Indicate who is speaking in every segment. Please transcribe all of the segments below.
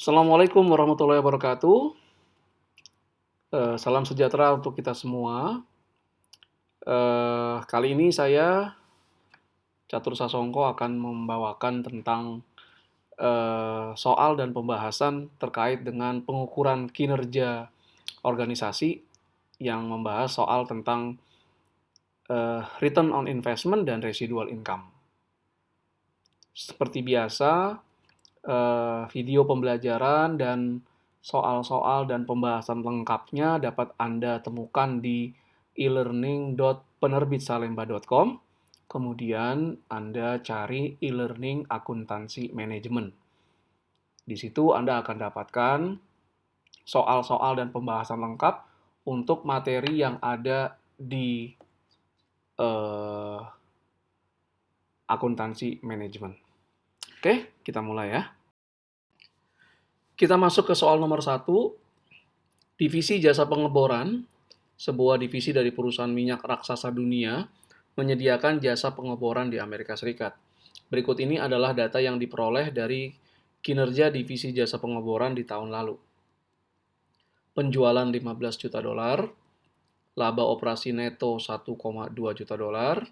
Speaker 1: Assalamualaikum warahmatullahi wabarakatuh. Salam sejahtera untuk kita semua. Kali ini saya, Catur Sasongko, akan membawakan tentang soal dan pembahasan terkait dengan pengukuran kinerja organisasi yang membahas soal tentang return on investment dan residual income. Seperti biasa, video pembelajaran dan soal-soal dan pembahasan lengkapnya dapat Anda temukan di e-learning.penerbitsalemba.com. Kemudian Anda cari e-learning akuntansi manajemen. Di situ Anda akan dapatkan soal-soal dan pembahasan lengkap untuk materi yang ada di akuntansi manajemen. Oke, kita mulai ya. Kita masuk ke soal nomor 1. Divisi Jasa Pengeboran, sebuah divisi dari perusahaan minyak raksasa dunia, menyediakan jasa pengeboran di Amerika Serikat. Berikut ini adalah data yang diperoleh dari kinerja divisi jasa pengeboran di tahun lalu. Penjualan 15 juta dolar, laba operasi neto 1,2 juta dolar,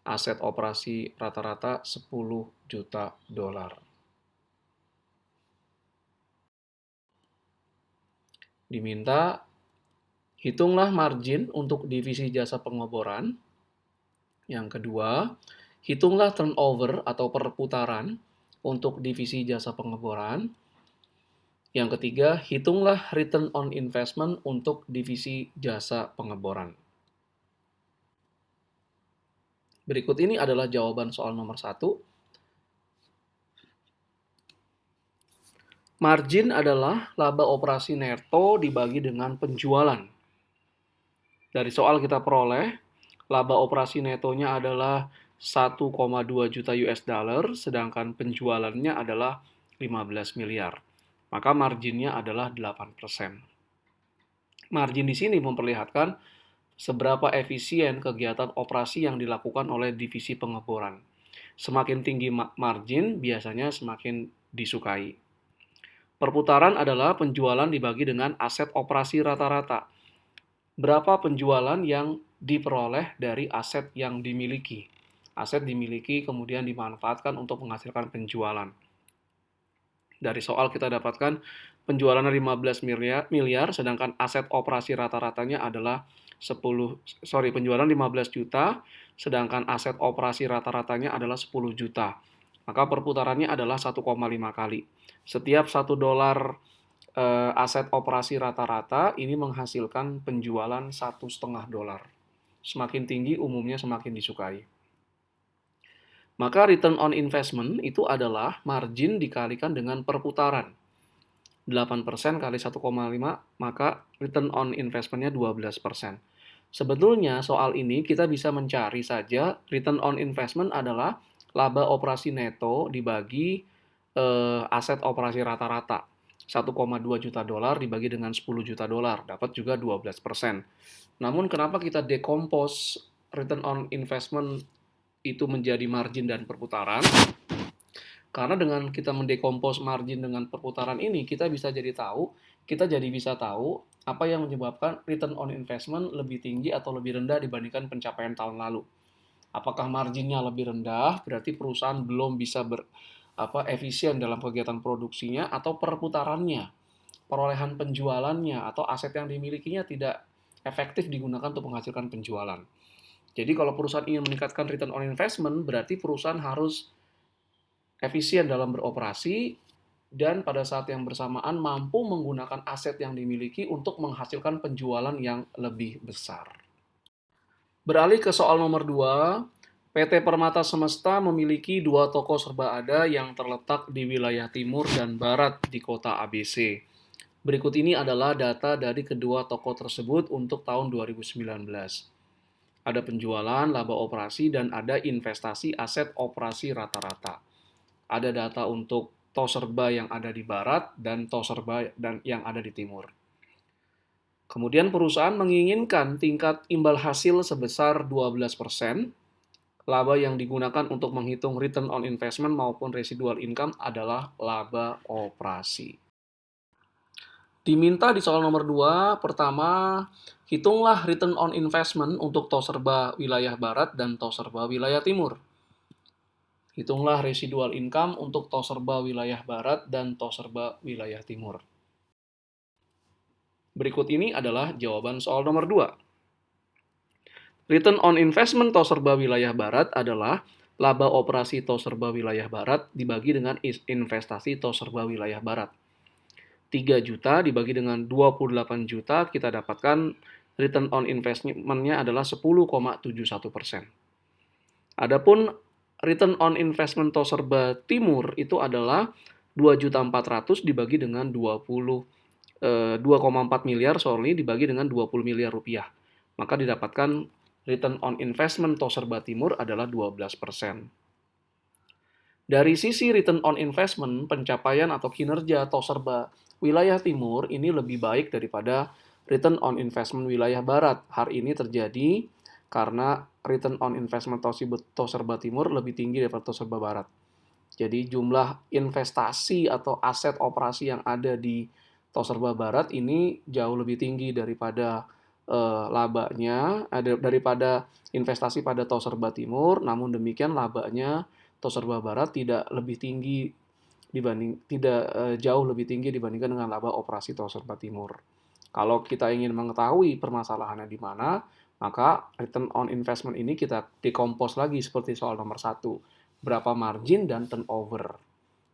Speaker 1: aset operasi rata-rata 10 juta dolar. Diminta hitunglah margin untuk divisi jasa pengeboran. Yang kedua, hitunglah turnover atau perputaran untuk divisi jasa pengeboran. Yang ketiga, hitunglah return on investment untuk divisi jasa pengeboran. Berikut ini adalah jawaban soal nomor 1. Margin adalah laba operasi neto dibagi dengan penjualan. Dari soal kita peroleh, laba operasi netonya adalah 1,2 juta US dollar, sedangkan penjualannya adalah 15 miliar. Maka marginnya adalah 8%. Margin di sini memperlihatkan seberapa efisien kegiatan operasi yang dilakukan oleh divisi pengeboran. Semakin tinggi margin, biasanya semakin disukai. Perputaran adalah penjualan dibagi dengan aset operasi rata-rata. Berapa penjualan yang diperoleh dari aset yang dimiliki? Aset dimiliki kemudian dimanfaatkan untuk menghasilkan penjualan. Dari soal kita dapatkan penjualan 15 miliar, sedangkan aset operasi rata-ratanya adalah penjualan 15 juta, sedangkan aset operasi rata-ratanya adalah 10 juta. Maka perputarannya adalah 1,5 kali. Setiap $1 aset operasi rata-rata ini menghasilkan penjualan $1,5. Semakin tinggi umumnya semakin disukai. Maka return on investment itu adalah margin dikalikan dengan perputaran. 8% kali 1,5, maka return on investment-nya 12%. Sebetulnya soal ini kita bisa mencari saja return on investment adalah laba operasi neto dibagi aset operasi rata-rata. 1,2 juta dolar dibagi dengan 10 juta dolar, dapat juga 12%. Namun kenapa kita decompose return on investment itu menjadi margin dan perputaran? Karena dengan kita mendecompose margin dengan perputaran ini, kita jadi bisa tahu apa yang menyebabkan return on investment lebih tinggi atau lebih rendah dibandingkan pencapaian tahun lalu. Apakah marginnya lebih rendah, berarti perusahaan belum bisa efisien dalam kegiatan produksinya, atau perputarannya, perolehan penjualannya, atau aset yang dimilikinya tidak efektif digunakan untuk menghasilkan penjualan. Jadi kalau perusahaan ingin meningkatkan return on investment, berarti perusahaan harus efisien dalam beroperasi dan pada saat yang bersamaan mampu menggunakan aset yang dimiliki untuk menghasilkan penjualan yang lebih besar. Beralih ke soal nomor 2, PT Permata Semesta memiliki 2 toko serba ada yang terletak di wilayah timur dan barat di kota ABC. Berikut ini adalah data dari kedua toko tersebut untuk tahun 2019. Ada penjualan, laba operasi, dan ada investasi aset operasi rata-rata. Ada data untuk toko serba yang ada di barat dan toko serba yang ada di timur. Kemudian perusahaan menginginkan tingkat imbal hasil sebesar 12%. Laba yang digunakan untuk menghitung return on investment maupun residual income adalah laba operasi. Diminta di soal nomor 2, pertama, hitunglah return on investment untuk Toserba wilayah barat dan Toserba wilayah timur. Hitunglah residual income untuk Toserba wilayah barat dan Toserba wilayah timur. Berikut ini adalah jawaban soal nomor 2. Return on investment Toserba wilayah barat adalah laba operasi Toserba wilayah barat dibagi dengan investasi Toserba wilayah barat. 3 juta dibagi dengan 28 juta, kita dapatkan return on investment-nya adalah 10,71%. Adapun return on investment Toserba Timur itu adalah 2.400.000 dibagi dengan 2,4 miliar dibagi dengan 20 miliar rupiah. Maka didapatkan return on investment Toserba Timur adalah 12%. Dari sisi return on investment, pencapaian atau kinerja Toserba wilayah timur ini lebih baik daripada return on investment wilayah barat. Hal ini terjadi karena return on investment Toserba timur lebih tinggi daripada Toserba barat. Jadi jumlah investasi atau aset operasi yang ada di Toserba barat ini jauh lebih tinggi daripada labanya, daripada investasi pada Toserba timur. Namun demikian labanya Toserba barat tidak lebih tinggi jauh lebih tinggi dibandingkan dengan laba operasi Toserba timur. Kalau kita ingin mengetahui permasalahannya di mana, maka return on investment ini kita dekompos lagi seperti soal nomor 1. Berapa margin dan turnover.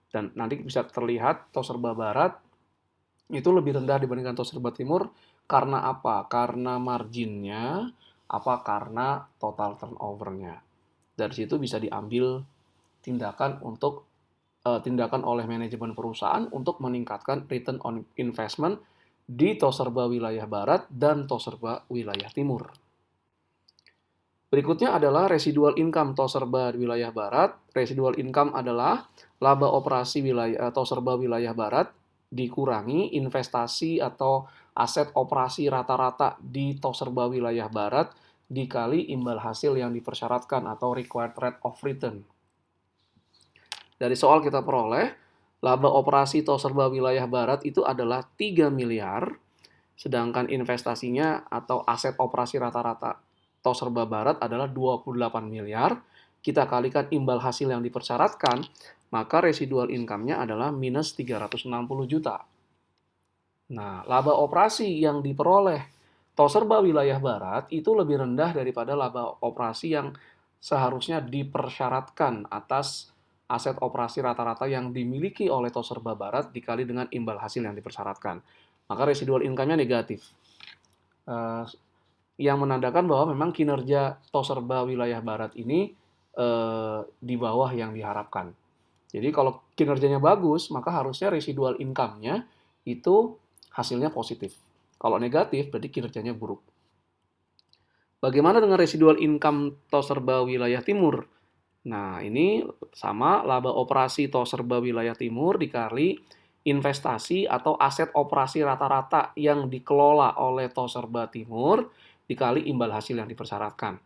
Speaker 1: Dan nanti bisa terlihat Toserba barat itu lebih rendah dibandingkan Toserba timur karena apa? Karena marginnya, apa karena total turnovernya. Dari situ bisa diambil tindakan oleh manajemen perusahaan untuk meningkatkan return on investment di Toserba wilayah barat dan Toserba wilayah timur. Berikutnya adalah residual income Toserba wilayah barat. Residual income adalah laba operasi Toserba wilayah barat dikurangi investasi atau aset operasi rata-rata di Toserba wilayah barat dikali imbal hasil yang dipersyaratkan atau required rate of return. Dari soal kita peroleh, laba operasi Toserba wilayah barat itu adalah 3 miliar, sedangkan investasinya atau aset operasi rata-rata Toserba barat adalah 28 miliar. Kita kalikan imbal hasil yang dipersyaratkan, maka residual income-nya adalah minus 360 juta. Nah, laba operasi yang diperoleh Toserba wilayah barat itu lebih rendah daripada laba operasi yang seharusnya dipersyaratkan atas aset operasi rata-rata yang dimiliki oleh Toserba barat dikali dengan imbal hasil yang dipersyaratkan. Maka residual income-nya negatif. Yang menandakan bahwa memang kinerja Toserba wilayah barat ini di bawah yang diharapkan. Jadi kalau kinerjanya bagus, maka harusnya residual income-nya itu hasilnya positif. Kalau negatif, berarti kinerjanya buruk. Bagaimana dengan residual income Toserba wilayah timur? Nah, ini sama laba operasi Toserba wilayah timur dikali investasi atau aset operasi rata-rata yang dikelola oleh Toserba timur dikali imbal hasil yang dipersyaratkan.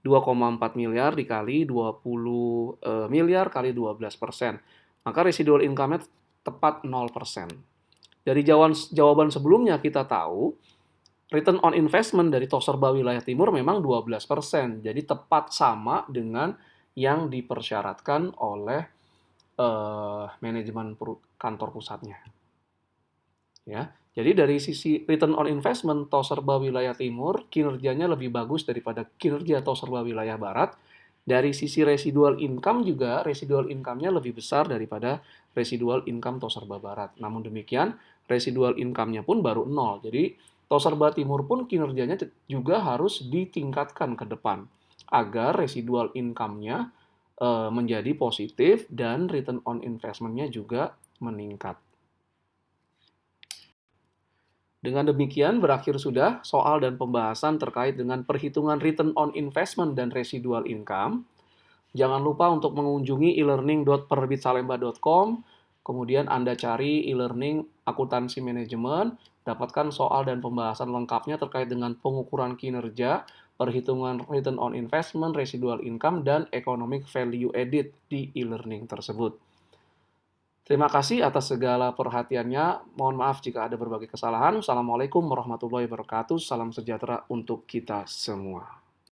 Speaker 1: 2,4 miliar dikali 20 miliar kali 12%. Maka residual income-nya tepat 0%. Dari jawaban sebelumnya kita tahu return on investment dari Toserba wilayah timur memang 12%. Jadi tepat sama dengan yang dipersyaratkan oleh manajemen kantor pusatnya. Ya, jadi dari sisi return on investment Toserba wilayah timur kinerjanya lebih bagus daripada kinerja Toserba wilayah barat. Dari sisi residual income juga residual income-nya lebih besar daripada residual income Toserba barat. Namun demikian residual income-nya pun baru 0. Jadi Toserba timur pun kinerjanya juga harus ditingkatkan ke depan agar residual income-nya menjadi positif dan return on investment-nya juga meningkat. Dengan demikian berakhir sudah soal dan pembahasan terkait dengan perhitungan return on investment dan residual income. Jangan lupa untuk mengunjungi e-learning.penerbitsalemba.com, kemudian Anda cari e-learning akuntansi manajemen, dapatkan soal dan pembahasan lengkapnya terkait dengan pengukuran kinerja, perhitungan return on investment, residual income, dan economic value added di e-learning tersebut. Terima kasih atas segala perhatiannya. Mohon maaf jika ada berbagai kesalahan. Assalamualaikum warahmatullahi wabarakatuh. Salam sejahtera untuk kita semua.